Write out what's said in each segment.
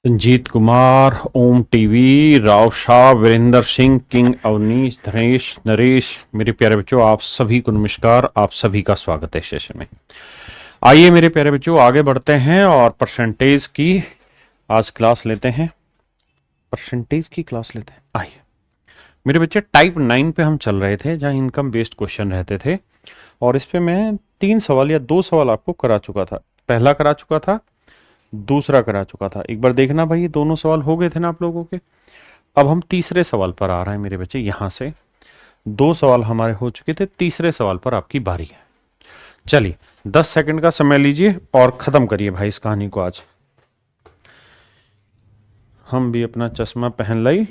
संजीत कुमार, ओम TV, Rao Shah, Virendra Singh, king Awanish, धनेश, नरेश, मेरे प्यारे बच्चों, आप सभी को नमस्कार। आप सभी का स्वागत है सेशन में। आइए मेरे प्यारे बच्चों, आगे बढ़ते हैं और परसेंटेज की आज क्लास लेते हैं। परसेंटेज की क्लास लेते हैं। आइए मेरे बच्चे, टाइप 9 पे हम चल रहे थे, जहां इनकम बेस्ड क्वेश्चन रहते थे, और इस पे मैं 3 सवाल या 2 सवाल आपको करा चुका था। पहला करा चुका था, दूसरा करा चुका था। एक बार देखना भाई, ये दोनों सवाल हो गए थे ना आप लोगों के। अब हम तीसरे सवाल पर आ रहे हैं मेरे बच्चे। यहां से 2 सवाल हमारे हो चुके थे, तीसरे सवाल पर आपकी बारी है। चलिए 10 सेकंड का समय लीजिए और खत्म करिए भाई इस कहानी को। आज हम भी अपना चश्मा पहन लाई।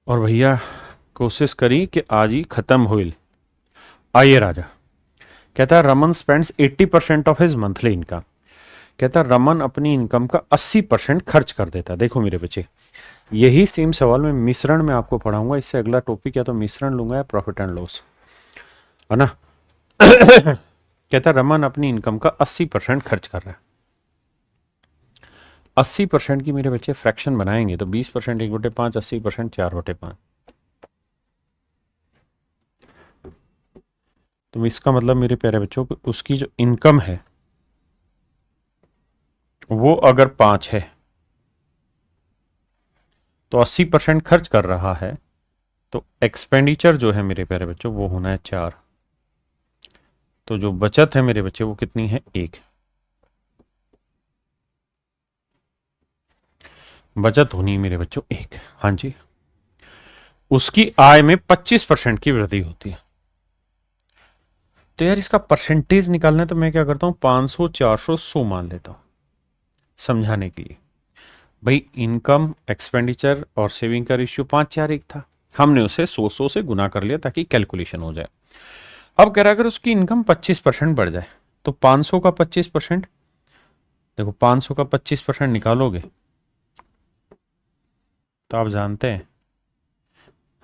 और भैया कोशिश करी कि आज ही खत्म होइल। आइए राजा कहता है, Raman spends 80% of his monthly income. कहता है रमन अपनी इनकम का 80% खर्च कर देता है। देखो मेरे बच्चे, यही सेम सवाल मैं मिश्रण में आपको पढ़ाऊंगा। इससे अगला टॉपिक या तो मिश्रण लूंगा या प्रॉफिट एंड लॉस, है ना। कहता है रमन अपनी इनकम का 80% खर्च कर रहा है। 80% की मेरे बच्चे फ्रैक्शन बनाएंगे तो 20% 1/5, 80% 4/5। तो इसका मतलब मेरे प्यारे बच्चों, उसकी जो इनकम है वो अगर 5 है तो 80% खर्च कर रहा है, तो एक्सपेंडिचर जो है मेरे प्यारे बच्चों वो होना है 4। तो जो बचत है मेरे बच्चे वो कितनी है? 1। बचत होनी है मेरे बच्चों 1। हाँ जी। उसकी आय में 25% की वृद्धि होती है। तो यार इसका परसेंटेज निकालना है, तो मैं क्या करता हूं, 500, 400, 100 मान लेता हूं समझाने के लिए। भाई इनकम, एक्सपेंडिचर और सेविंग का रेशियो 5:4:1 था। हमने उसे 100 से गुना कर लिया ताकि कैलकुलेशन हो जाए। अब कह रहा है अगर उसकी इनकम 25% बढ़ जाए तो 500 का 25%, देखो 500 का 25% निकालोगे तो आप जानते हैं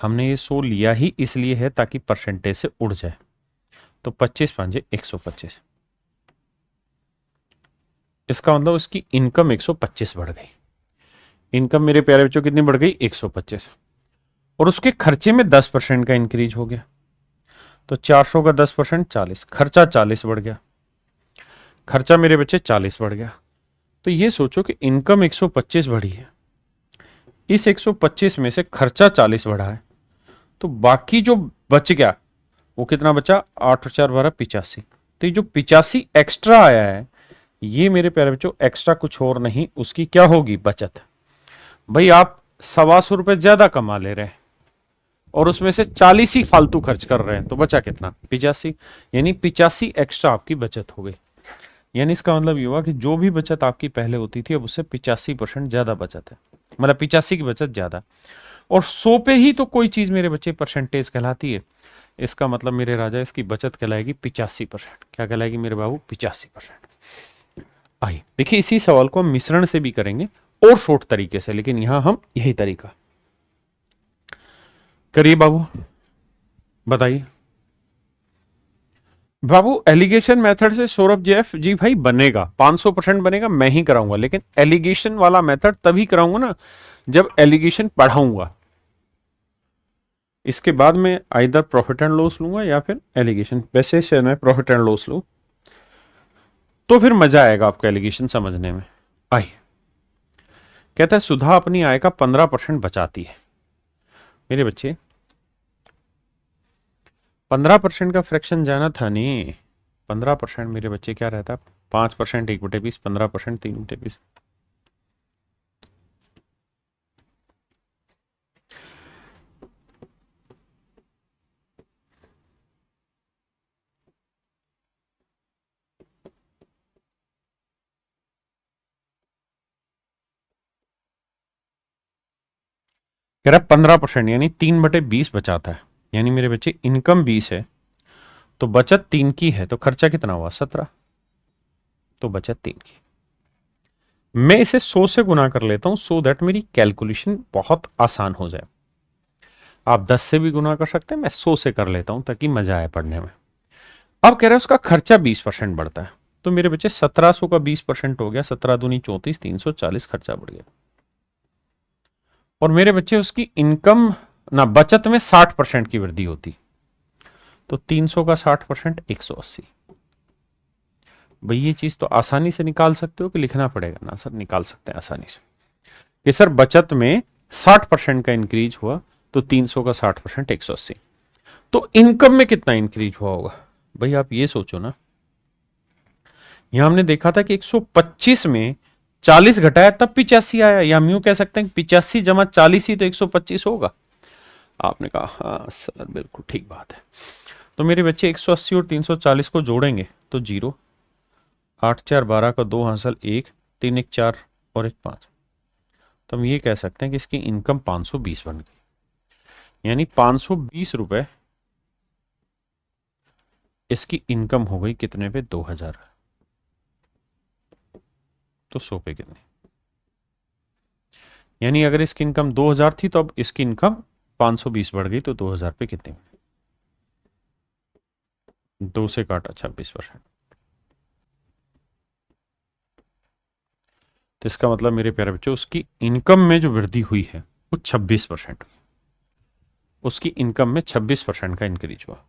हमने ये 100 लिया ही इसलिए है ताकि परसेंटेज से उड़ जाए। तो 25 5 125, इसका मतलब उसकी इनकम 125 बढ़ गई। इनकम मेरे प्यारे बच्चों कितनी बढ़ गई? 125। और उसके खर्चे में 10% का इंक्रीज हो गया। तो 400 का 10% 40, खर्चा 40 बढ़ गया। खर्चा मेरे बच्चे 40 बढ़ गया। तो ये सोचो कि इनकम 125 बढ़ी है, इस 125 में से खर्चा 40 बढ़ा है, तो बाकी जो बच गया वो कितना बचा? 8 और 4 12 85। तो ये जो 85 एक्स्ट्रा आया है, ये मेरे प्यारे बच्चों एक्स्ट्रा कुछ और नहीं, उसकी क्या होगी? बचत। भाई आप 125 ज्यादा कमा ले रहे हैं और उसमें से 40 ही फालतू खर्च कर रहे हैं, तो बचा कितना? 85। यानी 85 एक्स्ट्रा आपकी बचत हो गई। यानी इसका मतलब ये हुआ कि जो भी बचत आपकी पहले होती थी अब उससे 85% ज्यादा बचत है, मतलब 85 की बचत ज्यादा। और 100 पे ही तो कोई चीज मेरे बच्चे परसेंटेज कहलाती है। इसका मतलब मेरे राजा इसकी बचत कहलाएगी 85%। क्या कहलाएगी मेरे बाबू? 85%। आइए देखिए, इसी सवाल को हम मिश्रण से भी करेंगे और शॉर्ट तरीके से, लेकिन यहां हम यही तरीका करिए। बाबू बताइए। बाबू एलिगेशन मेथड से सौरभ जेफ जी भाई बनेगा, 500% बनेगा, मैं ही कराऊंगा। लेकिन एलिगेशन वाला मेथड तभी कराऊंगा ना जब एलिगेशन पढ़ाऊंगा। इसके बाद में आइदर प्रॉफिट एंड लॉस लूंगा या फिर एलिगेशन। वैसे से मैं प्रॉफिट एंड लॉस लूं तो फिर मजा आएगा आपको एलिगेशन समझने में। आइए कहता है सुधा अपनी आय का 15% बचाती है। मेरे बच्चे 15% का फ्रैक्शन जाना था नहीं। 15% मेरे बच्चे क्या रहता? 5% 1/20, 15% 3/20। कह रहा 15% यानी 3/20 बचाता है। यानी मेरे बच्चे इनकम 20 है तो बचत 3 की है, तो खर्चा कितना हुआ? 17। तो बचत 3 की। मैं इसे 100 से गुना कर लेता हूं सो दैट मेरी कैलकुलेशन बहुत आसान हो जाए। आप 10 से भी गुना कर सकते हैं, मैं 100 से कर लेता हूं ताकि मजा आए पढ़ने में। अब कह रहे हैं उसका खर्चा 20% बढ़ता है, तो मेरे बच्चे 1700 का 20% हो गया, 17 दूनी 34, 340 खर्चा बढ़ गया। और मेरे बच्चे उसकी इनकम ना बचत में 60% की वृद्धि होती, तो 300 का 60% 180। भाई ये चीज तो आसानी से निकाल सकते हो कि लिखना पड़ेगा? ना सर, निकाल सकते हैं आसानी से कि सर बचत में 60% का इंक्रीज हुआ, तो 300 का 60% 180। तो इनकम में कितना इंक्रीज हुआ होगा? भाई आप ये सोचो ना, यहां हमने देखा था कि 125 में 40 घटाया तब 85 आया, या हम यूं कह सकते हैं 85 जमा 40 ही तो 125 होगा। आपने कहा हाँ सर बिल्कुल ठीक बात है। तो मेरे बच्चे 180 और 340 को जोड़ेंगे तो 0, 8 4 12 का 2 हासिल 1, 3 1 4 और 1 5। तो हम ये कह सकते हैं कि इसकी इनकम 520 बन गई, यानी 520 रुपए इसकी इनकम हो गई कितने पे? 2000। तो 100 पे कितनी? यानी अगर इसकी इनकम 2000 थी तो अब इसकी इनकम 520 बढ़ गई, तो 2000 पे कितनी? 2 से काटा 26%। तो इसका मतलब मेरे प्यारे बच्चों उसकी इनकम में जो वृद्धि हुई है वो 26%। उसकी इनकम में 26% का इंक्रीज हुआ।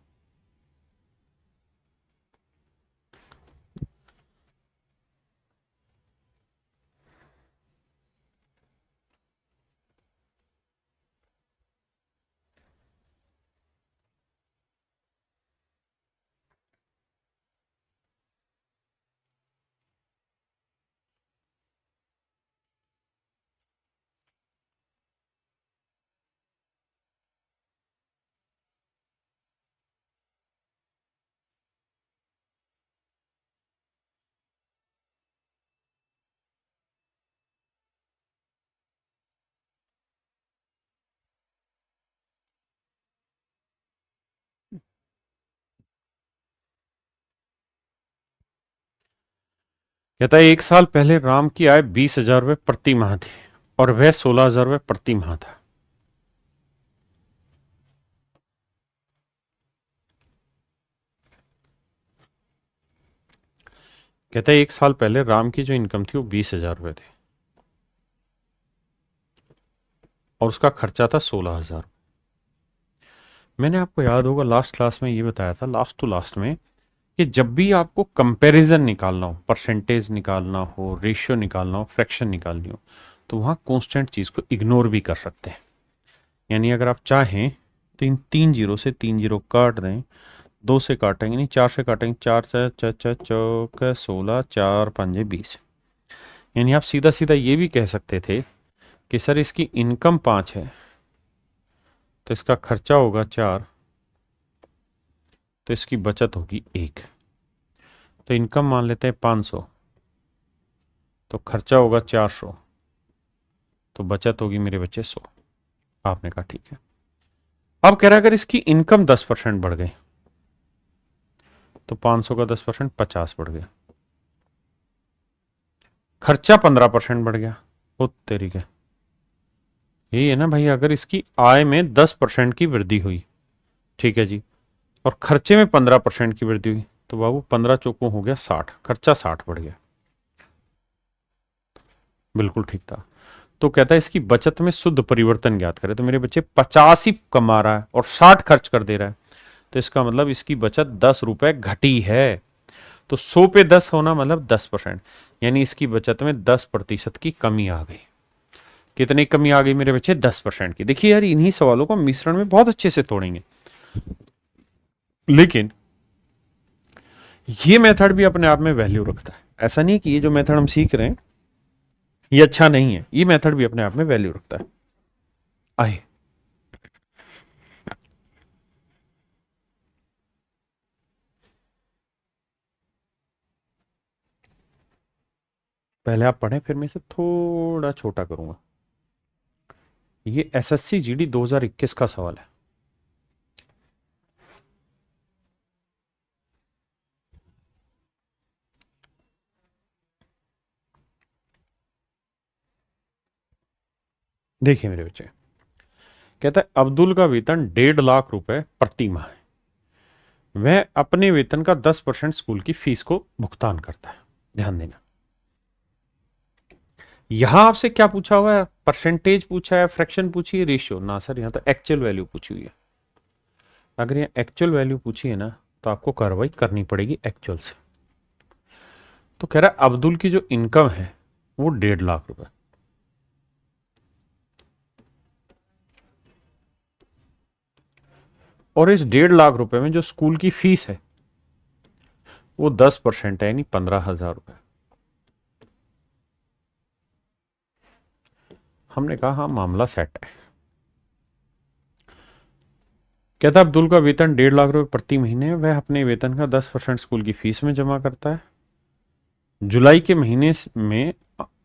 कहता है 1 साल पहले राम की आय 20,000 रुपये प्रति माह थी और वह 16,000 रुपये प्रति माह था। कहता है 1 साल पहले राम की जो इनकम थी वो 20,000 रुपये थी और उसका खर्चा था 16,000। मैंने आपको याद होगा लास्ट क्लास में ये बताया था, लास्ट टू लास्ट में, कि जब भी आपको कंपैरिजन निकालना हो, परसेंटेज निकालना हो, रेशियो निकालना हो, फ्रैक्शन निकालनी हो, तो वहां कांस्टेंट चीज को इग्नोर भी कर सकते हैं। यानी अगर आप चाहें तो इन 3 जीरो से 3 जीरो काट दें, 2 से काटेंगे नहीं, 4 से काटेंगे, 4 4 4 4 चौक 16, 4 पंजे 20। यानी आप सीधा सीधा ये भी कह सकते थे कि सर इसकी इनकम 5 है तो इसका खर्चा होगा 4, तो इसकी बचत होगी 1। तो इनकम मान लेते हैं 500, तो खर्चा होगा 400, तो बचत होगी मेरे बच्चे 100। आपने कहा ठीक है। अब कह रहा है अगर इसकी इनकम 10% बढ़ गई तो 500 का 10% 50 बढ़ गया, खर्चा 15% बढ़ गया। ओ तेरी के, यही है ना भाई, अगर इसकी आय में 10% की वृद्धि हुई, ठीक है जी, और खर्चे में 15% की वृद्धि हुई, तो बाबू 15 चौकों हो गया 60, खर्चा 60 बढ़ गया। बिल्कुल ठीक था। तो कहता है इसकी बचत में शुद्ध परिवर्तन ज्ञात करें, तो मेरे बच्चे 50 ही कमा रहा है और 60 खर्च कर दे रहा है, तो इसका मतलब इसकी बचत 10 रुपए घटी है। तो 100 पे 10 होना मतलब 10%, यानी इसकी बचत में 10% की कमी आ गई। कितनी कमी आ गई मेरे बच्चे? 10% की। देखिए यार, इन्हीं सवालों को मिश्रण में बहुत अच्छे से तोड़ेंगे, लेकिन ये मेथड भी अपने आप में वैल्यू रखता है। ऐसा नहीं कि ये जो मेथड हम सीख रहे हैं ये अच्छा नहीं है, ये मेथड भी अपने आप में वैल्यू रखता है। आए, पहले आप पढ़ें फिर मैं इसे थोड़ा छोटा करूंगा। ये एसएससी जीडी 2021 का सवाल है। देखिए मेरे बच्चे, कहता है अब्दुल का वेतन 1.5 लाख रुपए प्रति माह है, वह अपने वेतन का 10% स्कूल की फीस को भुगतान करता है। ध्यान देना, यहां आपसे क्या पूछा हुआ है? परसेंटेज पूछा है, फ्रैक्शन पूछी है, रेशियो ना सर, यहां तो एक्चुअल वैल्यू पूछी हुई है। अगर यहां एक्चुअल वैल्यू पूछी है ना तो आपको कार्रवाई करनी पड़ेगी एक्चुअल से। तो कह रहा है अब्दुल की जो इनकम है वो 1.5 लाख रुपए, और इस 1.5 लाख रुपए में जो स्कूल की फीस है वो 10% है, यानी 15,000 रुपए। हमने कहा हाँ मामला सेट है। कहता अब्दुल का वेतन 1.5 लाख रुपए प्रति महीने है, वह अपने वेतन का 10% स्कूल की फीस में जमा करता है। जुलाई के महीने में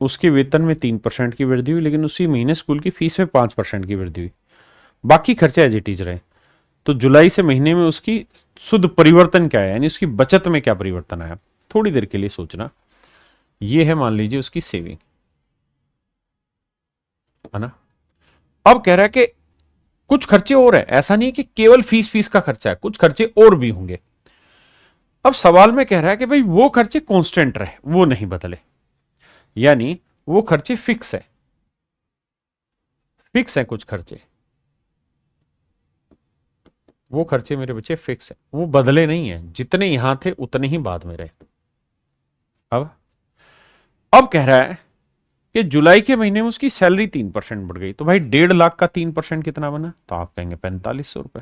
उसके वेतन में 3% की वृद्धि हुई, लेकिन उसी महीने स्कूल की फीस में 5% की वृद्धि हुई, बाकी खर्चे एज इट इज रहे। तो जुलाई से महीने में उसकी शुद्ध परिवर्तन क्या है, यानी उसकी बचत में क्या परिवर्तन आया, थोड़ी देर के लिए सोचना। ये है मान लीजिए उसकी सेविंग, है ना। अब कह रहा है कि कुछ खर्चे और है, ऐसा नहीं है कि केवल फीस का खर्चा है, कुछ खर्चे और भी होंगे। अब सवाल में कह रहा है कि भाई वो खर्चे कांस्टेंट रहे, वो नहीं बदले, यानी वो खर्चे फिक्स है, फिक्स है कुछ खर्चे, वो खर्चे मेरे बच्चे फिक्स है, वो बदले नहीं है, जितने यहां थे उतने ही बाद में रहे। अब कह रहा है कि जुलाई के महीने में उसकी सैलरी 3% बढ़ गई, तो भाई 1.5 लाख का 3% कितना बना, तो आप कहेंगे 4500 रुपए।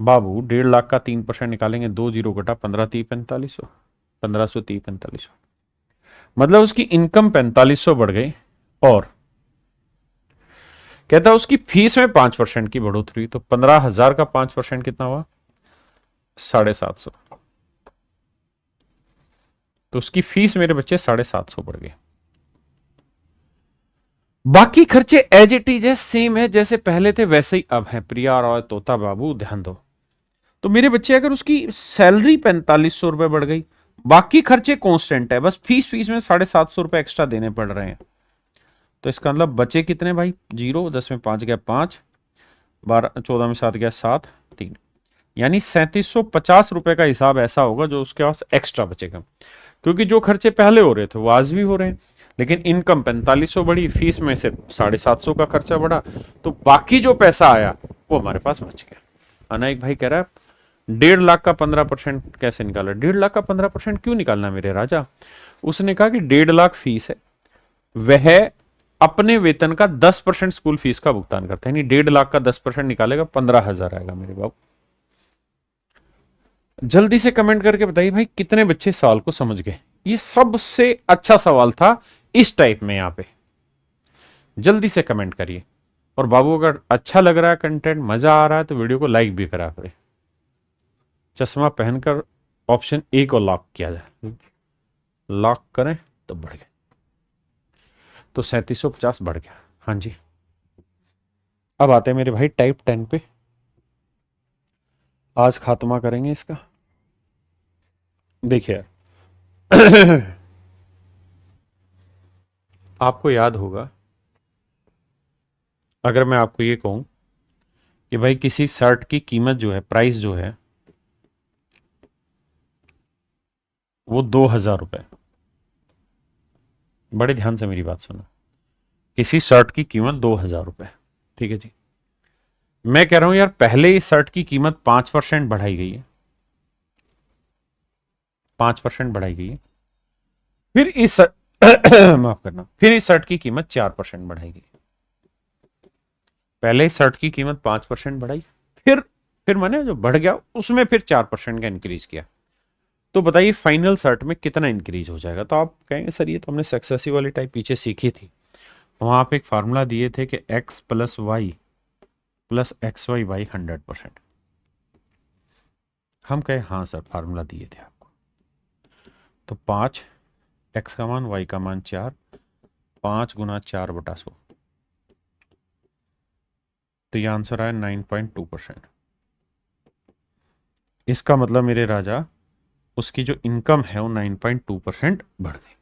बाबू 1.5 लाख का 3% निकालेंगे, 2 जीरो घटा 15 30 4500, 1500 30 4500, मतलब उसकी इनकम 4500 बढ़ गई। और कहता है उसकी फीस में 5% की बढ़ोतरी हुई, तो 15,000 का 5% कितना हुआ, 750। तो उसकी फीस मेरे बच्चे 750 बढ़ गए। बाकी खर्चे एज इट इज है, सेम है, जैसे पहले थे वैसे ही अब है। प्रिया और तोता बाबू ध्यान दो। तो मेरे बच्चे अगर उसकी सैलरी 4500 रुपए बढ़ गई, बाकी खर्चे कांस्टेंट है, बस फीस में 750 रुपए एक्स्ट्रा देने पड़ रहे हैं, तो इसका मतलब बचे कितने भाई, 0, 10 में 5 गया 5, 12 14 में 7 गया 7, 3, यानी 3750 रुपए का हिसाब ऐसा होगा जो उसके पास एक्स्ट्रा बचेगा, क्योंकि जो खर्चे पहले हो रहे थे वो आज भी हो रहे हैं, लेकिन इनकम 4500 बढ़ी, फीस में से 750 का खर्चा बढ़ा, तो बाकी जो पैसा आया वो हमारे पास बच गया। अनायक भाई कह रहा है 1.5 लाख का 15% कैसे निकाला, 1.5 लाख का 15% क्यों निकालना मेरे राजा। उसने कहा कि 1.5 लाख फीस है, वह अपने वेतन का 10% स्कूल फीस का भुगतान करता है, यानी 1.5 लाख का 10% निकालेगा 15,000 आएगा मेरे बाबू। जल्दी से कमेंट करके बताइए भाई कितने बच्चे सवाल को समझ गए। ये सबसे अच्छा सवाल था इस टाइप में, यहां पे जल्दी से कमेंट करिए। और बाबू अगर अच्छा लग रहा है कंटेंट, मजा आ रहा है, तो वीडियो को लाइक भी करा करें। चश्मा पहनकर ऑप्शन ए को लॉक किया जाए, लॉक करें तो बढ़ गए, तो 3750 बढ़ गया। हाँ जी, अब आते हैं मेरे भाई टाइप 10 पे, आज खात्मा करेंगे इसका। देखिए आपको याद होगा, अगर मैं आपको ये कहूं कि भाई किसी शर्ट की कीमत जो है, प्राइस जो है वो 2,000 रुपए, बड़े ध्यान से मेरी बात सुनो, किसी शर्ट की कीमत 2,000 रुपए, ठीक है जी। मैं कह रहा हूं यार पहले इस शर्ट की कीमत 5% बढ़ाई गई है, 5% बढ़ाई गई है, फिर इस माफ करना, फिर इस शर्ट की कीमत 4% बढ़ाई गई। पहले इस शर्ट की कीमत 5% बढ़ाई, फिर मैंने जो बढ़ गया उसमें फिर 4% का इंक्रीज किया, तो बताइए फाइनल शर्ट में कितना इंक्रीज हो जाएगा। तो आप कहेंगे सर ये तो हमने सक्सेसिव वाली टाइप पीछे सीखी थी, वहां आप एक फार्मूला दिए थे कि x plus y plus x y by 100%। हम कहे हाँ सर फार्मूला दिए थे आपको। तो 5, x का मान, y का मान 4, 5 गुना 4/100, तो ये आंसर आया 9.2%। इसका मतलब मेरे राजा उसकी जो इनकम है वो 9.2% बढ़ गई।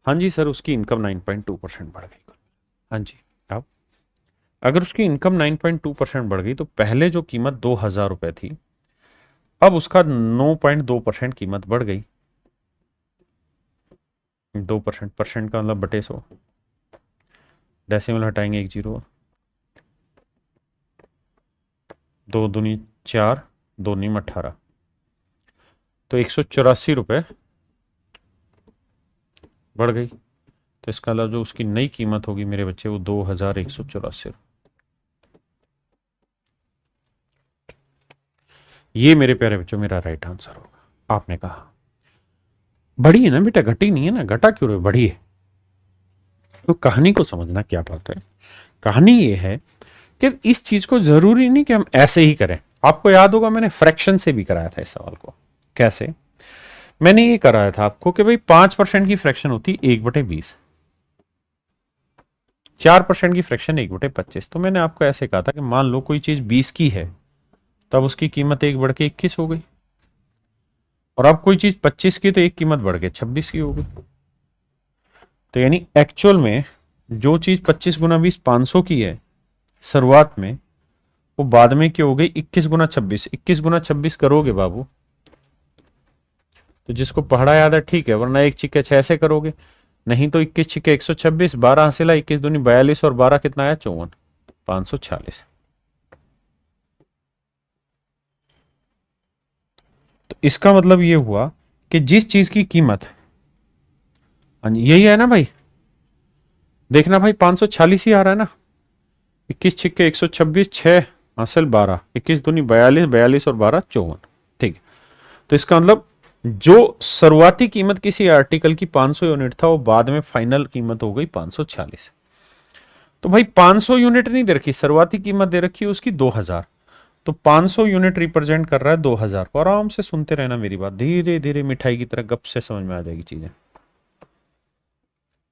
हाँ जी सर, उसकी इनकम 9.2% बढ़ गई। हाँ जी, अब अगर उसकी इनकम 9.2% बढ़ गई तो पहले जो कीमत 2,000 रुपए थी, अब उसका 9.2% कीमत बढ़ गई। 2% परसेंट का मतलब बटे 100, डेसिमल हटाएंगे 1 जीरो, 2 दूनी 4, 2 नीम 18, तो 184 रुपए बढ़ गई। तो इसका मतलब जो उसकी नई कीमत होगी मेरे बच्चे वो 2,184। ये मेरे प्यारे बच्चों मेरा राइट आंसर होगा। आपने कहा बढ़ी है ना बेटा, घटी नहीं है ना, घटा क्यों रहे, बढ़ी है। तो कहानी को समझना क्या बात है। कहानी ये है कि इस चीज को जरूरी नहीं कि हम ऐसे ही करें। आपको याद होगा मैंने फ्रैक्शन से भी कराया था इस सवाल को। कैसे? मैंने ये कराया था आपको कि भाई 5% की फ्रैक्शन होती 1/20, 4% की फ्रैक्शन 1/25। तो मैंने आपको ऐसे कहा था कि मान लो कोई चीज 20 की है, तब उसकी कीमत 1/21 हो गई। और अब कोई चीज 25 की तो एक कीमत बढ़ गई 26 की हो गई। तो यानी एक्चुअल में जो चीज 25 गुना 20 500 की है शुरुआत में, वो बाद में क्या हो गई 21 गुना 26। 21 गुना 26 करोगे बाबू तो जिसको पढ़ा याद है ठीक है, वरना एक छिक्के 6 से करोगे, नहीं तो 21 छिक्के 126, 12 हासिला, 21 दूनी 42 और 12 कितना आया 54, 546। तो इसका मतलब ये हुआ कि जिस चीज की कीमत, यही है ना भाई, देखना भाई 546 ही आ रहा है ना, 21 छिक्के 126, 6 हासिल 12, 21 दूनी 42, 42 और 12 54। ठीक है, तो इसका मतलब जो शुरुआती कीमत किसी आर्टिकल की 500 यूनिट था वो बाद में फाइनल कीमत हो गई 546। तो भाई 500 यूनिट नहीं दे रखी, शुरुआती कीमत दे रखी है उसकी 2000। तो 500 यूनिट रिप्रेजेंट कर रहा है 2000 को। आराम से सुनते रहना मेरी बात, धीरे धीरे मिठाई की तरह गप से समझ में आ जाएगी चीजें।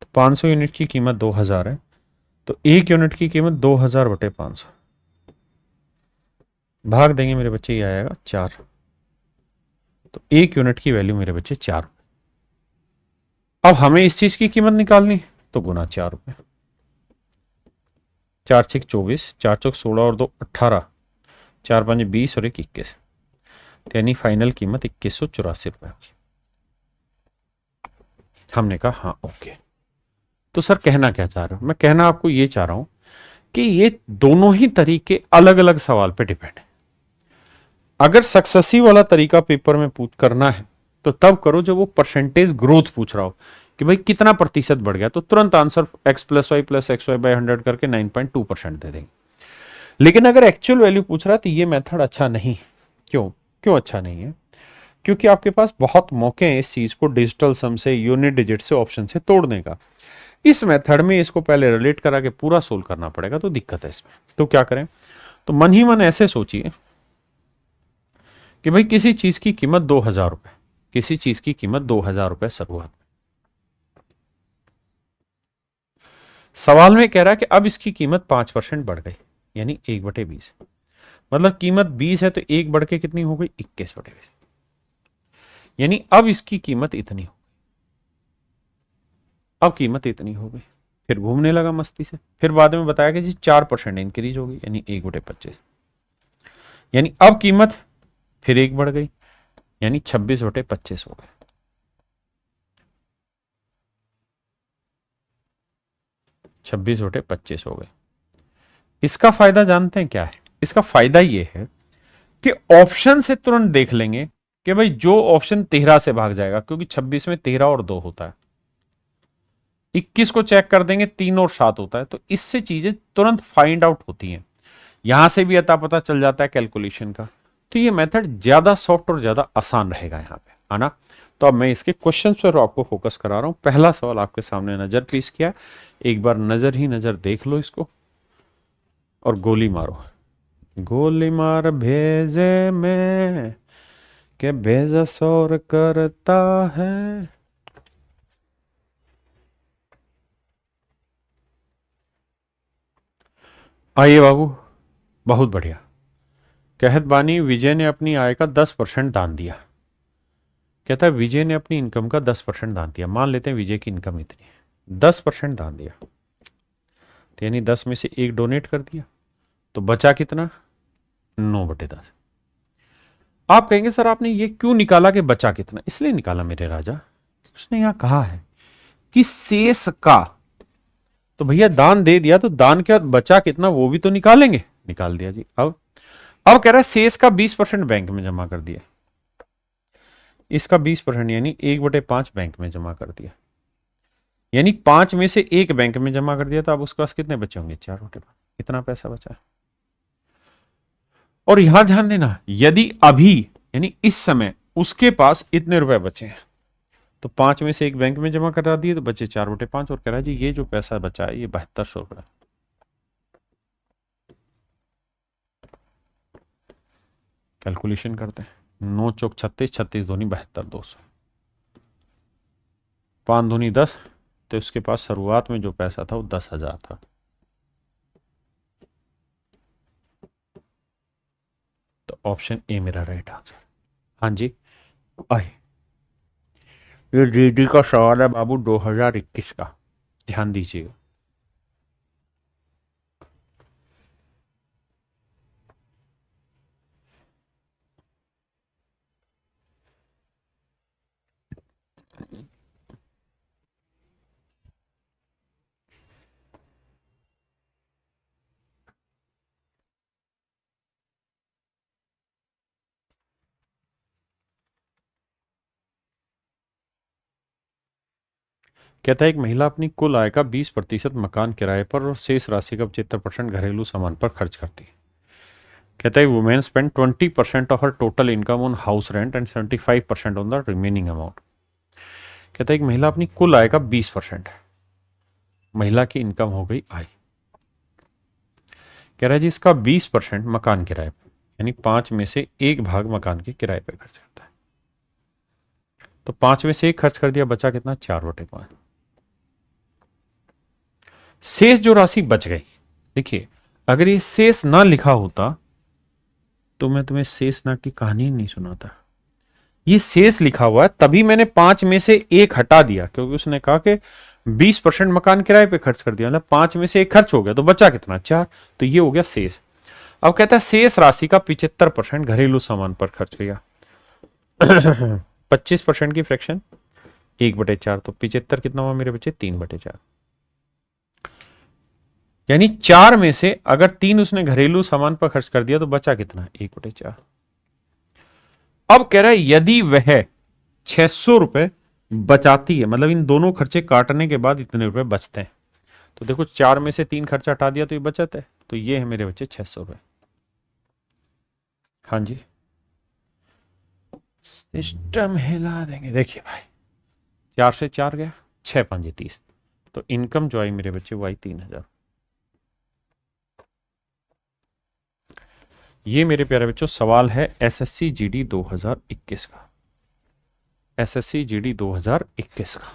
तो 500 यूनिट की कीमत 2000 है, तो एक यूनिट की कीमत 2000/500 भाग देंगे मेरे बच्चे, ये आएगा 4। तो एक यूनिट की वैल्यू मेरे बच्चे 4। अब हमें इस चीज की कीमत निकालनी, तो गुना 4 रुपए, 4 6 24, 4 चौक 16 और 2 18, 4 5 20 और 1 21, यानी फाइनल कीमत 2184 रुपए होगी। हमने कहा हाँ ओके। तो सर कहना क्या चाह रहे हो? मैं कहना आपको ये चाह रहा हूं कि ये दोनों ही तरीके अलग अलग सवाल पे डिपेंड है। अगर सक्सेसिव वाला तरीका पेपर में पूछ करना है तो तब करो जब वो परसेंटेज ग्रोथ पूछ रहा हो कि भाई कितना प्रतिशत बढ़ गया, तो तुरंत आंसर x + y + xy/100 करके 9.2% दे देंगे। लेकिन अगर एक्चुअल वैल्यू पूछ रहा है तो ये मेथड अच्छा नहीं। क्यों? क्यों अच्छा नहीं है? क्योंकि आपके पास बहुत मौके हैं इस चीज को डिजिटल सम से, यूनिट डिजिट से, ऑप्शन से तोड़ने का। इस मेथड में इसको पहले रिलेट करा के पूरा सोल्व करना पड़ेगा, तो दिक्कत है इसमें। तो क्या करें? तो मन ही मन ऐसे सोचिए कि भाई किसी चीज की कीमत 2000 रुपए, किसी चीज की कीमत 2000 रुपए शुरुआत में। सवाल में कह रहा है कि अब इसकी कीमत 5% बढ़ गई, यानी 1/20। मतलब कीमत 20 है तो 1 बढ़ के कितनी हो गई 21/20, यानी अब इसकी कीमत इतनी हो, अब कीमत इतनी हो गई। फिर घूमने लगा मस्ती से, फिर बाद में बताया कि जी 4% इंक्रीज हो गई, यानी 1/25, यानी अब कीमत फिर 1 बढ़ गई, यानी 26/25 हो गए। 26/25 हो गए। इसका फायदा जानते हैं क्या है? इसका फायदा ये है कि ऑप्शन से तुरंत देख लेंगे कि भाई जो ऑप्शन 13 से भाग जाएगा, क्योंकि 26 में 13 और 2 होता है, 21 को चेक कर देंगे 3 और 7 होता है, तो इससे चीजें तुरंत फाइंड आउट होती हैं। यहां से भी अता पता चल जाता है कैलकुलेशन का। तो ये मेथड ज्यादा सॉफ्ट और ज्यादा आसान रहेगा यहां पे, है ना। तो अब मैं इसके क्वेश्चन पर आपको फोकस करा रहा हूं। पहला सवाल आपके सामने नजर पेश किया, एक बार नजर ही नजर देख लो इसको और गोली मारो। गोली मार भेजे में के भेजा शोर करता है। आइए बाबू, बहुत बढ़िया। कहत बानी विजय ने अपनी आय का 10% दान दिया। कहता है विजय ने अपनी इनकम का 10% दान दिया। मान लेते हैं विजय की इनकम इतनी है, 10% दान दिया। तो यानी 10 में से एक डोनेट कर दिया, तो बचा कितना? 9/10। आप कहेंगे सर आपने ये क्यों निकाला कि बचा कितना? इसलिए निकाला मेरे राजा, उसने यहां कहा है कि शेष का, तो भैया दान दे दिया तो दान के बाद बचा कितना वो भी तो निकालेंगे, निकाल दिया जी। अब कह रहा है शेष का 20% बैंक में जमा कर दिया, इसका 20% यानी 1/5 बैंक में जमा कर दिया, यानी 5 में से एक बैंक में जमा कर दिया, तो अब उसके पास कितने बचे होंगे? 4/5। इतना पैसा बचा है। और यहां ध्यान देना, यदि अभी यानी इस समय उसके पास इतने रुपए बचे हैं, तो 5 में से एक बैंक में जमा करा दिए तो बचे 4/5, और कह रहा है जी ये जो पैसा बचा है ये 7200 रुपए। कैलकुलेशन करते हैं, 9 चौक 36, 36 दूनी 72, 200, 5 दूनी 10, तो उसके पास शुरुआत में जो पैसा था वो 10,000 था। तो ऑप्शन ए मेरा राइट आंसर। हाँ जी, आए, ये डीडी का सवाल है बाबू 2021 का, ध्यान दीजिएगा। कहता है एक महिला अपनी कुल आय का 20% मकान किराए पर और शेष राशि का 75% घरेलू सामान पर खर्च करती है। कहता है women spend 20% of her total income on house rent and 75% on the remaining amount. कहता है एक महिला अपनी कुल आय का 20%, महिला की इनकम हो गई आय, कह रहा है जी इसका 20% मकान किराए पर, यानी 5 में से एक भाग मकान के किराए पर खर्च करता है। तो 5 में से एक खर्च कर दिया, बचा कितना? 4/5। शेष जो राशि बच गई, देखिए अगर ये शेष ना लिखा होता तो मैं तुम्हें शेष नाग की कहानी ही नहीं सुनाता। ये शेष लिखा हुआ है तभी मैंने 5 में से एक हटा दिया, क्योंकि उसने कहा कि 20% मकान किराए पे खर्च कर दिया, मतलब 5 में से एक खर्च हो गया, तो बचा कितना? 4। तो ये हो गया शेष। अब कहता है शेष राशि का 75% घरेलू सामान पर खर्च किया। 25% की फ्रैक्शन 1/4, तो 75 कितना हुआ मेरे बच्चे? 3/4। यानी 4 में से अगर 3 उसने घरेलू सामान पर खर्च कर दिया तो बचा कितना? 1/4। अब कह रहा है यदि वह 600 रुपए बचाती है, मतलब इन दोनों खर्चे काटने के बाद इतने रुपए बचते हैं, तो देखो 4 में से 3 खर्चा हटा दिया तो ये बचत है, तो ये है मेरे बच्चे 600 रुपए। हाँ जी, सिस्टम हिला देंगे। देखिए भाई, 4 से 4 गया, 6 5 30, तो इनकम जो आई मेरे बच्चे वो आई 3,000। ये मेरे प्यारे बच्चों सवाल है एसएससी जीडी 2021 का, एसएससी जीडी 2021 का।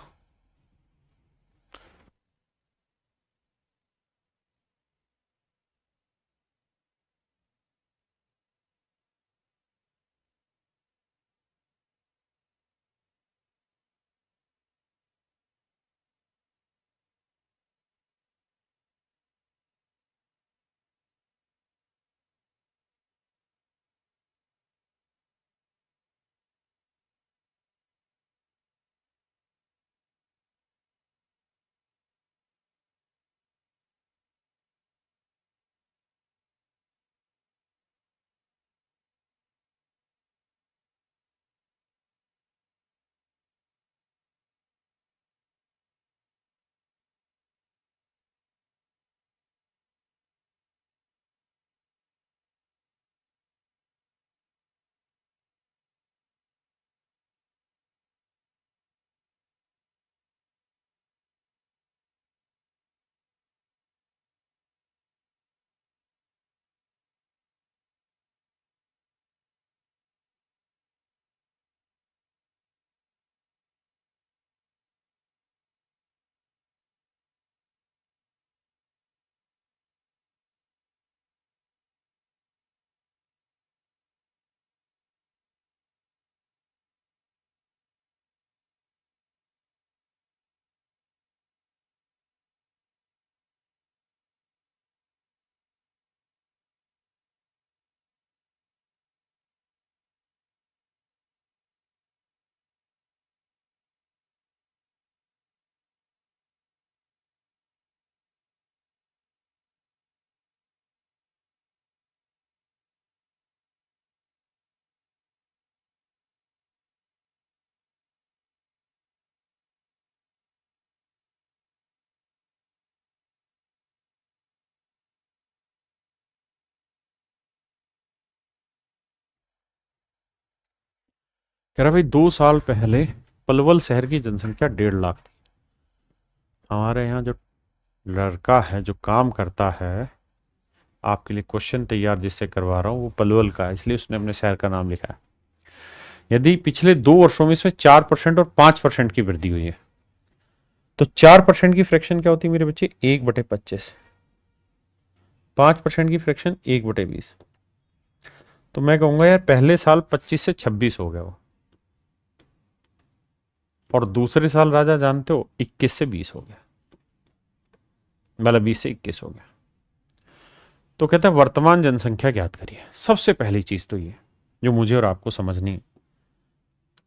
कह रहा भाई 2 साल पहले पलवल शहर की जनसंख्या 1.5 लाख थी। हमारे यहाँ जो लड़का है जो काम करता है, आपके लिए क्वेश्चन तैयार जिससे करवा रहा हूँ, वो पलवल का है, इसलिए उसने अपने शहर का नाम लिखा है। यदि पिछले 2 वर्षों में इसमें 4% और 5% की वृद्धि हुई है, तो 4% की फ्रैक्शन क्या होती है मेरे बच्चे? 1/25। 5% की फ्रैक्शन 1/20। तो मैं कहूंगा यार पहले साल 25 से 26 हो गया वो, और दूसरे साल राजा जानते हो 21 से 20 हो गया, मतलब 20 से 21 हो गया। तो कहता है वर्तमान जनसंख्या ज्ञात करिए। सबसे पहली चीज तो ये जो मुझे और आपको समझनी है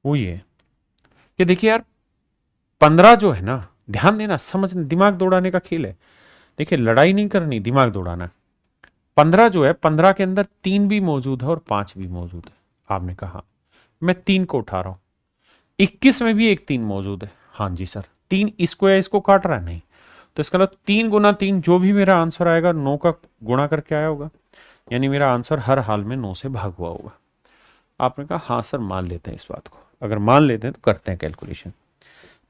वो ये कि देखिए यार 15 जो है ना, ध्यान देना, समझ, दिमाग दौड़ाने का खेल है। देखिए लड़ाई नहीं करनी, दिमाग दौड़ाना। 15 जो है, 15 के अंदर 3 भी मौजूद है और 5 भी मौजूद है। आपने कहा मैं 3 को उठा रहा हूं। 21 में भी एक 3 मौजूद है। हाँ जी सर, 3 इसको या इसको काट रहा है? नहीं। तो इसका मतलब 3 गुना 3, जो भी मेरा आंसर आएगा 9 का गुणा करके आया होगा, यानी मेरा आंसर हर हाल में 9 से भाग हुआ होगा। आपने कहा हाँ सर मान लेते हैं इस बात को। अगर मान लेते हैं तो करते हैं कैलकुलेशन।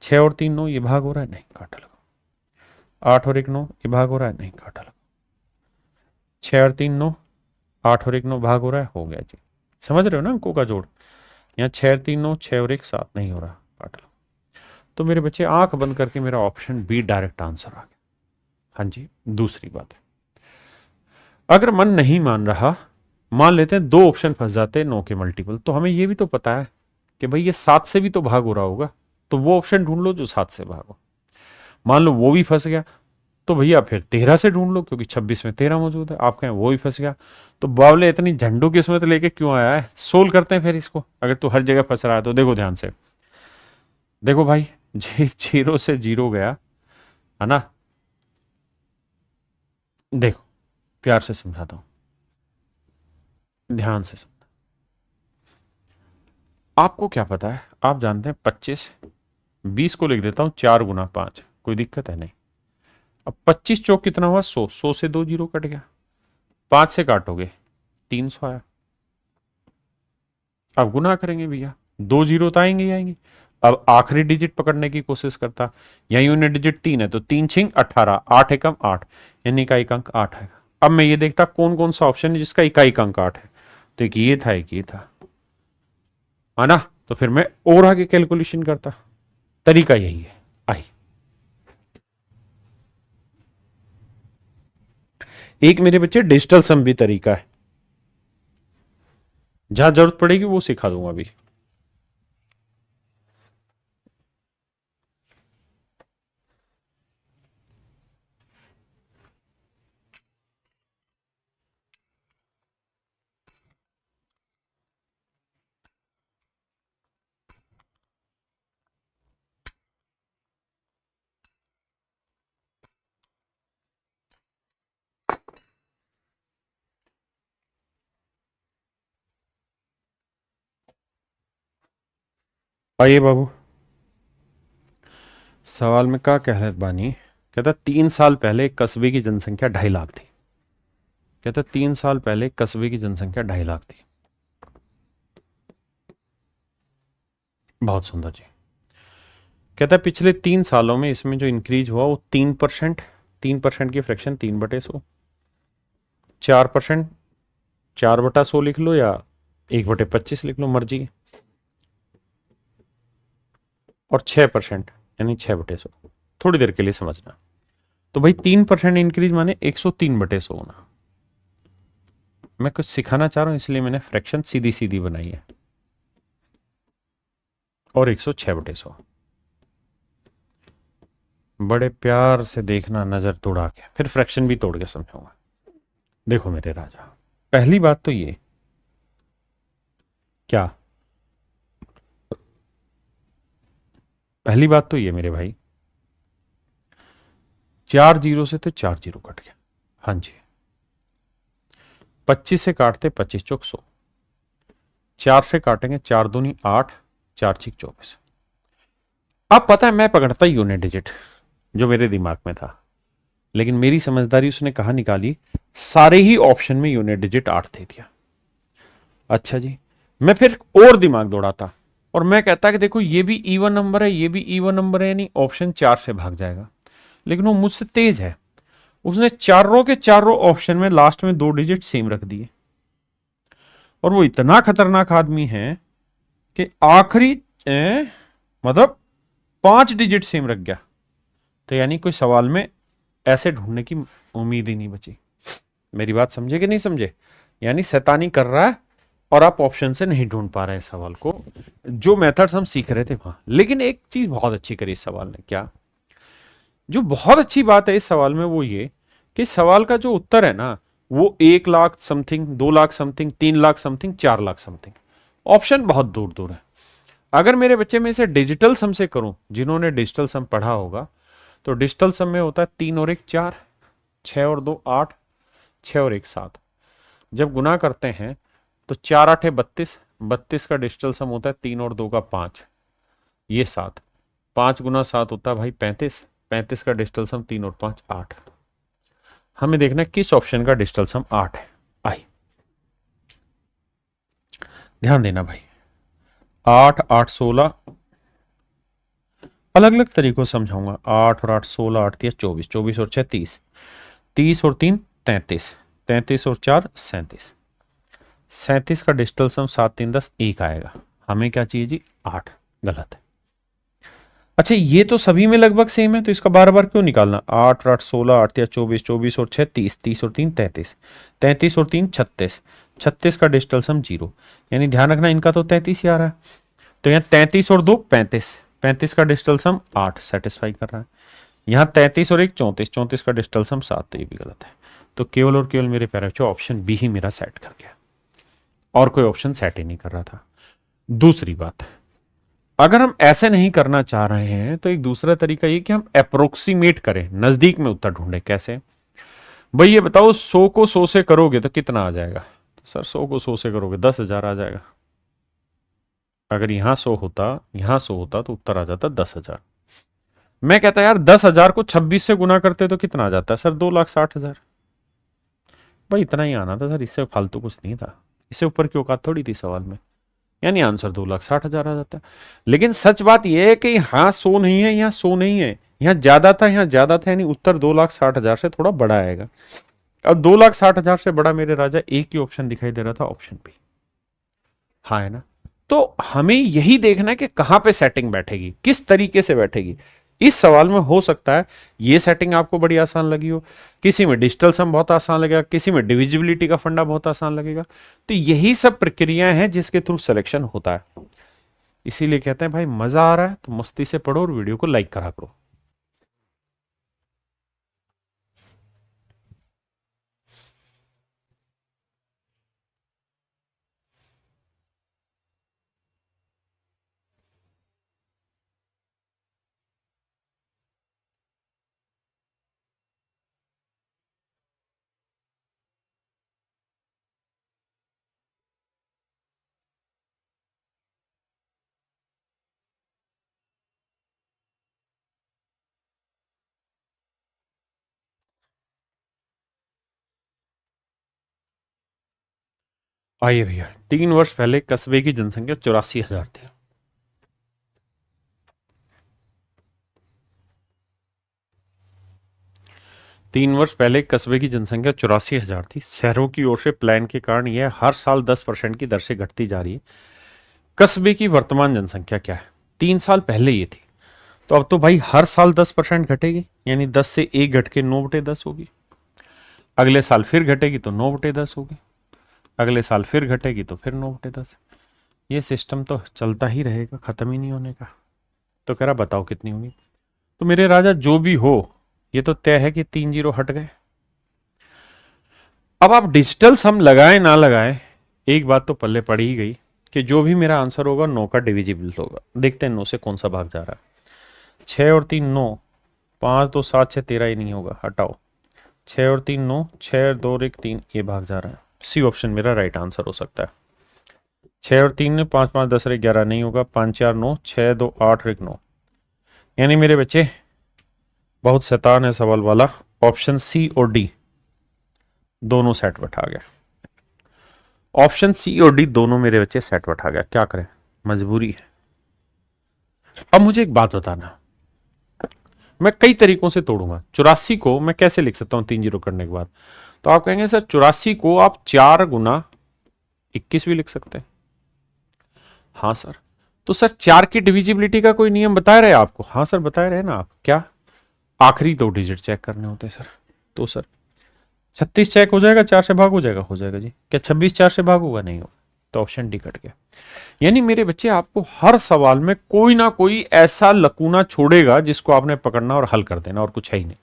6 और 3 9, ये भाग हो रहा है? नहीं, काटा लगा। 8 और 1 9, ये भाग हो रहा है? नहीं, काटा लगा। 6 और 3 9, 8 और 1 9 भाग हो रहा है? हो गया जी। समझ रहे हो ना अंकों का जोड़? यहाँ 6 और 3 9, 6 और 1 7 नहीं हो रहा, काट लो। तो मेरे बच्चे आंख बंद करके मेरा ऑप्शन बी डायरेक्ट आंसर आ गया। हाँ जी। दूसरी बात है, अगर मन नहीं मान रहा, मान लेते हैं 2 ऑप्शन फंस जाते हैं 9 के मल्टीपल, तो हमें यह भी तो पता है कि भाई ये 7 से भी तो भाग हो रहा होगा, तो वो ऑप्शन ढूंढ लो जो 7 से भाग हो। मान लो वो भी फंस गया, तो भैया फिर 13 से ढूंढ लो, क्योंकि 26 में 13 मौजूद है। आप कहें वो भी फंस गया, तो बावले इतनी झंडू की किस्मत लेके क्यों आया है? सोल्व करते हैं फिर इसको। अगर तू हर जगह फंस रहा है तो देखो ध्यान से। देखो भाई, 0 से 0 गया है ना। देखो प्यार से समझाता हूं, ध्यान से समझ। आपको क्या पता है? आप जानते हैं 25, 20 को लिख देता हूं 4 गुना 5, कोई दिक्कत है नहीं। अब 25 चौक कितना हुआ? 100। 100 से 2 जीरो कट गया। 5 से काटोगे 300 आया। अब गुना करेंगे भैया, 2 जीरो तो आएंगे ही आएंगे। अब आखिरी डिजिट पकड़ने की कोशिश करता, यहाँ यूनिट डिजिट 3 है, तो 3 छिंग 18, 8 एकम 8, यानी इकाई अंक 8 आएगा। अब मैं ये देखता कौन कौन सा ऑप्शन है जिसका इकाई अंक 8 है, तो एक ये था, एक ये था, है ना। तो फिर मैं और आगे कैलकुलेशन करता। तरीका यही है। आई, एक मेरे बच्चे डिजिटल सम भी तरीका है, जहां जरूरत पड़ेगी वो सिखा दूंगा अभी। आइए बाबू, सवाल में क्या कह रहे बानी? कहता 3 साल पहले एक कस्बे की जनसंख्या 2.5 लाख थी। कहता 3 साल पहले एक कस्बे की जनसंख्या 2.5 लाख थी। बहुत सुंदर जी। कहता है पिछले 3 सालों में इसमें जो इंक्रीज हुआ वो 3%। 3% की फ्रैक्शन 3/100। 4%, 4/100 लिख लो या 1/25 लिख लो, मर्जी है। और 6% यानी 6/100। थोड़ी देर के लिए समझना। तो भाई 3% इंक्रीज माने 103/100 होना। मैं कुछ सिखाना चाह रहा हूं इसलिए मैंने फ्रैक्शन सीधी सीधी बनाई है। और 106/100। बड़े प्यार से देखना, नजर तोड़ा के, फिर फ्रैक्शन भी तोड़ के समझाऊंगा। देखो मेरे राजा, पहली बात तो ये, क्या पहली बात तो ये मेरे भाई, 4 जीरो से तो 4 जीरो कट गया। हाँ जी। 25 से काटते 25 चौक 100। 4 से काटेंगे 4 दूनी 8, 4 छिक 24। अब पता है मैं पकड़ता यूनिट डिजिट जो मेरे दिमाग में था, लेकिन मेरी समझदारी उसने कहा निकाली, सारे ही ऑप्शन में यूनिट डिजिट 8 दे दिया। अच्छा जी, मैं फिर और दिमाग दौड़ाता, और मैं कहता कि देखो ये भी इवन नंबर है, ये भी इवन नंबर है, यानी ऑप्शन 4 से भाग जाएगा। लेकिन वो मुझसे तेज है, उसने चारों के चारों ऑप्शन में लास्ट में 2 डिजिट सेम रख दिए। और वो इतना खतरनाक आदमी है कि आखिरी मतलब 5 डिजिट सेम रख गया। तो यानी कोई सवाल में ऐसे ढूंढने की उम्मीद ही नहीं बची। मेरी बात समझे कि नहीं समझे? यानी शैतानी कर रहा है और आप ऑप्शन से नहीं ढूंढ पा रहे हैं सवाल को, जो मेथड्स हम सीख रहे थे वहां। लेकिन एक चीज बहुत अच्छी करी इस सवाल ने, क्या जो बहुत अच्छी बात है इस सवाल में वो ये कि सवाल का जो उत्तर है ना वो 1 lakh something, 2 lakh something, 3 lakh something, 4 lakh something, option बहुत दूर दूर है। अगर मेरे बच्चे में इसे डिजिटल सम से करूं, जिन्होंने डिजिटल सम पढ़ा होगा, तो डिजिटल सम में होता है 3 और 1 4, 6 और 2 8, 6 और 1 7। जब गुना करते हैं तो 4 8 32, 32 का डिजिटल सम होता है 3 और 2 का 5, ये 7, 5 गुना 7 होता है भाई 35, 35 का डिजिटल सम 3 और 5 8। हमें देखना है किस ऑप्शन का डिजिटल सम 8 है। आई ध्यान देना भाई, 8 8 16, अलग अलग तरीकों से समझाऊंगा। 8 और 8 16, 8 3 24, 24 और 6 30, 30 और 3 33, 33 और 4 37, 37 का डिजिटल सम 7 3 10 1 आएगा। हमें क्या चाहिए जी? 8। गलत है। अच्छा ये तो सभी में लगभग सेम है, तो इसका बार बार क्यों निकालना? 8 और 8 16, 8 3 24, 24 और 6 30, 30 और 3 33, 33 और 3 36, 36 का डिजिटल सम 0, यानी ध्यान रखना इनका तो 33 ही आ रहा है। तो यहाँ 33 और 2 35, 35 का डिजिटल सम 8 सेटिस्फाई कर रहा है। यहाँ 33 और 1 34, 34 का डिजिटल सम 7, तो ये भी गलत है। तो केवल और केवल मेरे प्यारे बच्चों ऑप्शन बी ही मेरा सेट कर गया, और कोई ऑप्शन सेट ही नहीं कर रहा था। दूसरी बात, अगर हम ऐसे नहीं करना चाह रहे हैं तो एक दूसरा तरीका ये कि हम अप्रोक्सीमेट करें, नजदीक में उत्तर ढूंढे। कैसे भाई? ये बताओ 100 को 100 से करोगे तो कितना आ जाएगा? तो सर 100 को 100 से करोगे 10,000 आ जाएगा। अगर यहां 100 होता, यहां 100 होता तो उत्तर आ जाता 10,000। मैं कहता यार 10,000 को 26 से गुना करते तो कितना आ जाता? सर 2,60,000। भाई इतना ही आना था सर, इससे फालतू कुछ नहीं था, इससे ऊपर की औकात थोड़ी थी सवाल में। यानी आंसर 2,60,000 आ जाता है। लेकिन सच बात यह है कि यहाँ 100 नहीं है, यहाँ 100 नहीं है, यहाँ ज्यादा था, यहाँ ज्यादा था, यानी उत्तर 2,60,000 से थोड़ा बड़ा आएगा। अब 2,60,000 से बड़ा मेरे राजा एक ही ऑप्शन दिखाई दे रहा था, ऑप्शन बी। हाँ है ना? तो हमें यही देखना है कि कहां पे सेटिंग बैठेगी, किस तरीके से बैठेगी। इस सवाल में हो सकता है ये सेटिंग आपको बड़ी आसान लगी हो, किसी में डिजिटल सम बहुत आसान लगेगा, किसी में डिविजिबिलिटी का फंडा बहुत आसान लगेगा। तो यही सब प्रक्रियाएं हैं जिसके थ्रू सिलेक्शन होता है। इसीलिए कहते हैं भाई मजा आ रहा है तो मस्ती से पढ़ो और वीडियो को लाइक करा करो। आइए भैया, 3 वर्ष पहले कस्बे की जनसंख्या 84,000 थी। तीन वर्ष पहले कस्बे की जनसंख्या 84,000 थी। शहरों की ओर से प्लान के कारण यह हर साल 10% की दर से घटती जा रही है। कस्बे की वर्तमान जनसंख्या क्या है? 3 साल पहले ये थी, तो अब तो भाई हर साल 10% घटेगी, यानी 10 से 1 घट के 9/10 होगी। अगले साल फिर घटेगी तो 9/10 होगी, अगले साल फिर घटेगी तो फिर 9/10। ये सिस्टम तो चलता ही रहेगा, खत्म ही नहीं होने का। तो कह रहा बताओ कितनी होगी? तो मेरे राजा जो भी हो, ये तो तय है कि 3 जीरो हट गए। अब आप डिजिटल सम लगाए ना लगाए, एक बात तो पल्ले पड़ ही गई कि जो भी मेरा आंसर होगा 9 का डिविजिबल होगा। देखते हैं 9 से कौन सा भाग जा रहा है। 6 और 3 9, 5 2 7 6 13 ही नहीं होगा, हटाओ। 6 और 3 9, 6 2 और 1 3, ये भाग जा रहा है। सी ऑप्शन मेरा राइट आंसर हो सकता है। 6 और 3 5 5 10 और 11 नहीं होगा, 5 4 9, 6 2 8 और 1 9। यानी मेरे बच्चे बहुत शैतान है सवाल वाला, ऑप्शन सी और डी दोनों सेट बैठा गया। ऑप्शन सी और डी दोनों मेरे बच्चे सेट बैठा गया। क्या करें, मजबूरी है। अब मुझे एक बात बताना, मैं कई तरीकों से तोड़ूंगा। 84 को मैं कैसे लिख सकता हूं 3 जीरो करने के बाद? तो आप कहेंगे सर 84 को आप 4 गुना 21 भी लिख सकते हैं। हाँ सर। तो सर 4 की डिविजिबिलिटी का कोई नियम बता रहे आपको? हाँ सर बता रहे ना आप। क्या? आखिरी 2 डिजिट चेक करने होते हैं सर। तो सर 36 चेक हो जाएगा, 4 से भाग हो जाएगा? हो जाएगा जी। क्या 26 4 से भाग होगा? नहीं होगा। तो ऑप्शन डी कट गया। यानी मेरे बच्चे आपको हर सवाल में कोई ना कोई ऐसा लकूना छोड़ेगा जिसको आपने पकड़ना और हल कर देना, और कुछ है ही नहीं,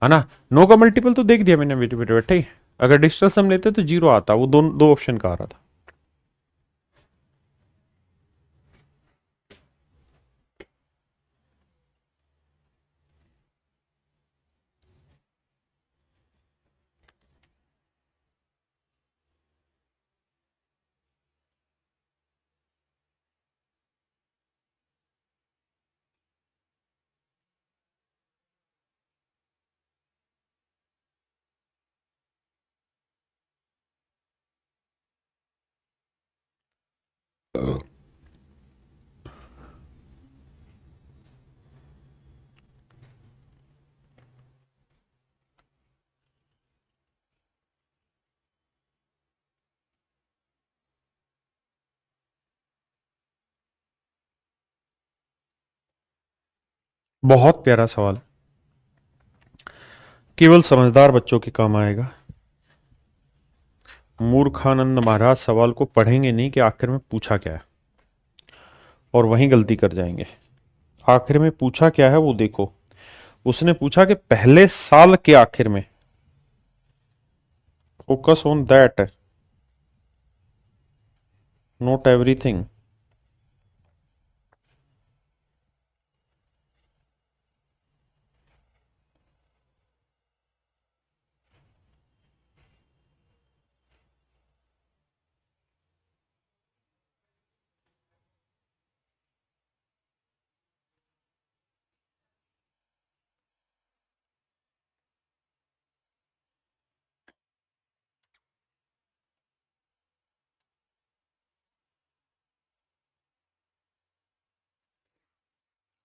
है ना। नो का मल्टीपल तो देख दिया मैंने बेटे बेटे बैठे। अगर डिजिटल सम लेते तो 0 आता, वो दो ऑप्शन का आ रहा था। बहुत प्यारा सवाल, केवल समझदार बच्चों के काम आएगा। मूर्खानंद महाराज सवाल को पढ़ेंगे नहीं कि आखिर में पूछा क्या है, और वहीं गलती कर जाएंगे। आखिर में पूछा क्या है वो देखो। उसने पूछा कि पहले साल के आखिर में, focus on that, not everything.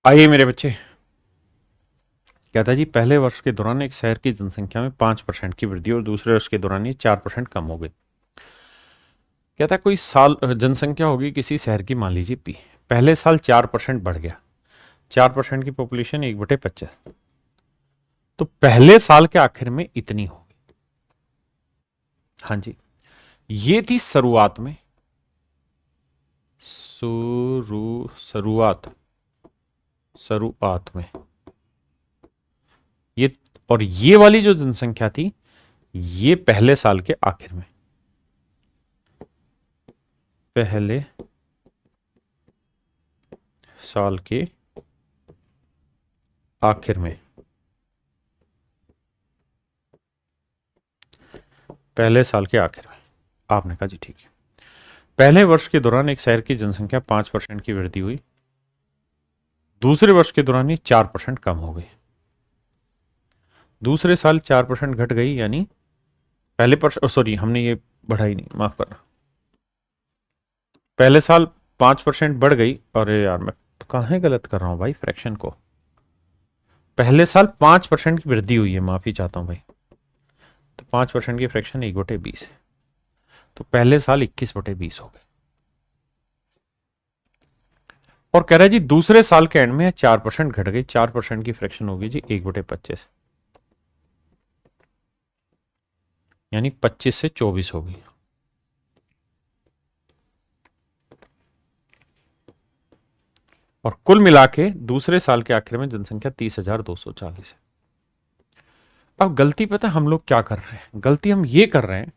आइए मेरे बच्चे, कहता जी पहले वर्ष के दौरान एक शहर की जनसंख्या में 5% की वृद्धि और दूसरे वर्ष के दौरान ये 4% कम हो गई। कहता कोई साल जनसंख्या होगी किसी शहर की, मान लीजिए पी, पहले साल 4% बढ़ गया, 4% की पॉपुलेशन 1/25, तो पहले साल के आखिर में इतनी होगी। हाँ जी, ये थी शुरुआत में, शुरुआत में ये, और ये वाली जो जनसंख्या थी ये पहले साल के आखिर में, पहले साल के आखिर में, पहले साल के आखिर में। आपने कहा जी ठीक है। पहले वर्ष के दौरान एक शहर की जनसंख्या 5% की वृद्धि हुई, दूसरे वर्ष के दौरान ये 4% कम हो गई। दूसरे साल 4% घट गई, यानी पहले सॉरी हमने ये बढ़ाई नहीं, माफ करना। पहले साल 5% बढ़ गई, अरे यार मैं तो कहाँ गलत कर रहा हूं भाई फ्रैक्शन को। पहले साल 5% की वृद्धि हुई है, माफी चाहता हूं भाई। तो 5% की फ्रैक्शन 1/20 है, तो पहले साल 21/20 हो गए। और कह रहा है जी दूसरे साल के एंड में 4% घट गई, 4% की फ्रैक्शन होगी जी 1/25, यानी 25 से 24 होगी। और कुल मिला के दूसरे साल के आखिर में जनसंख्या 30,240 है। अब गलती पता है हम लोग क्या कर रहे हैं? गलती हम ये कर रहे हैं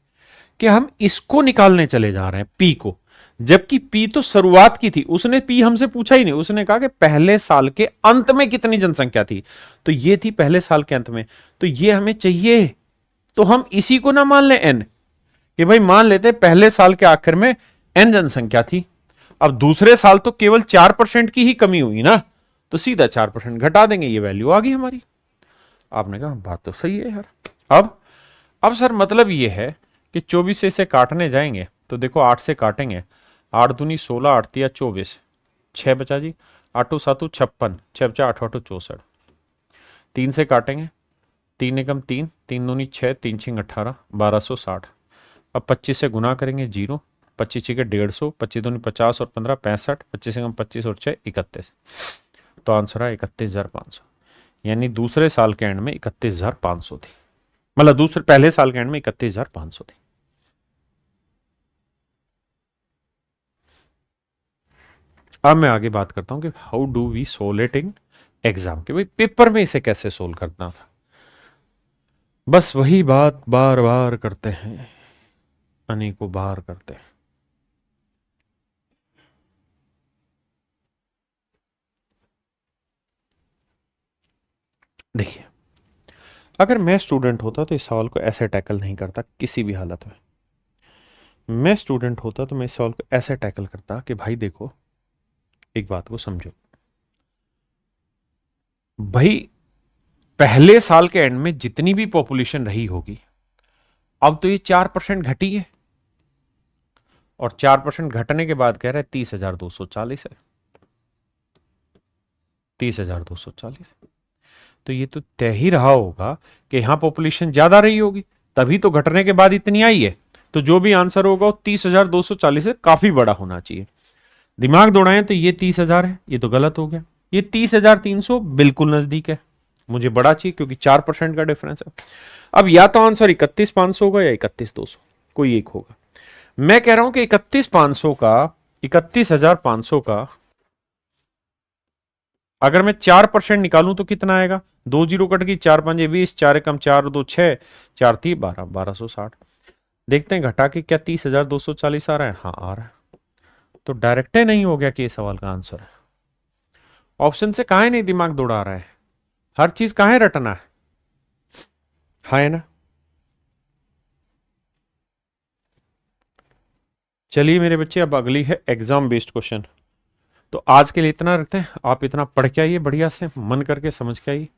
कि हम इसको निकालने चले जा रहे हैं, पी को, जबकि पी तो शुरुआत की थी। उसने पी हमसे पूछा ही नहीं, उसने कहा कि पहले साल के अंत में कितनी जनसंख्या थी, तो ये थी पहले साल के अंत में, तो ये हमें चाहिए। तो हम इसी को ना मान लें एन, कि भाई मान लेते पहले साल के आखिर में एन जनसंख्या थी। अब दूसरे साल तो केवल 4% की ही कमी हुई ना, तो सीधा 4% घटा देंगे, ये वैल्यू आ गई हमारी। आपने कहा बात तो सही है यार। अब सर मतलब ये है कि 24 से इसे काटने जाएंगे तो देखो 8 से काटेंगे, 8 दूनी 16, 8 तिया 24, 6 बचा जी, 8 7 56, 6 बचा 8 8 64, 3 से काटेंगे, 3 एकम 3, 3 दूनी 6, 3 छिंग 18, 1260। अब 25 से गुना करेंगे, 0, 25 छिके 150, 25 दूनी 50 और 15 65, 25 एकम 25 और 6 31। तो आंसर है 31,500, यानी दूसरे साल के एंड में 31,500 थी, मतलब दूसरे पहले साल के एंड में 31,500 थी। अब मैं आगे बात करता हूं कि how do we solve it in exam, के भाई पेपर में इसे कैसे सोल्व करना था। बस वही बात बार बार करते हैं, अनेकों बार करते हैं। देखिए, अगर मैं स्टूडेंट होता तो इस सवाल को ऐसे टैकल नहीं करता किसी भी हालत में। मैं स्टूडेंट होता तो मैं इस सवाल को ऐसे टैकल करता कि भाई देखो, एक बात को समझो भाई, पहले साल के एंड में जितनी भी पॉपुलेशन रही होगी, अब तो ये 4% घटी है, और 4% घटने के बाद कह रहा है 30,240 है, 30,240। तो ये तो तय ही रहा होगा कि यहां पॉपुलेशन ज्यादा रही होगी, तभी तो घटने के बाद इतनी आई है। तो जो भी आंसर होगा वो 30,240 से काफी बड़ा होना चाहिए। दिमाग दौड़ाएं तो ये 30,000 है, ये तो गलत हो गया। ये 30,300 बिल्कुल नजदीक है, मुझे बड़ा चाहिए क्योंकि 4% का डिफरेंस है। अब या तो आंसर 31,500 होगा या 31,200, कोई एक होगा। मैं कह रहा हूं कि 31,500 का, 31,500 का अगर मैं 4% निकालूं तो कितना आएगा? 2 जीरो कट गई, 4 5 20, 4 एकम 4 2 6, 4 3 12, 1260। देखते हैं घटा के क्या 30,240 आ रहा है? हाँ आ रहा है। तो डायरेक्ट नहीं हो गया कि ये सवाल का आंसर है। ऑप्शन से काहे नहीं दिमाग दौड़ा रहा है, हर चीज काहे रटना है? हाँ है ना। चलिए मेरे बच्चे, अब अगली है एग्जाम बेस्ड क्वेश्चन। तो आज के लिए इतना रखते हैं, आप इतना पढ़ के आइए, बढ़िया से मन करके समझ के आइए,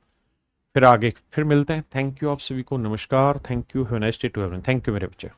फिर आगे फिर मिलते हैं। थैंक यू आप सभी को, नमस्कार, thank you, have a nice day to everyone. Thank you मेरे बच्चे।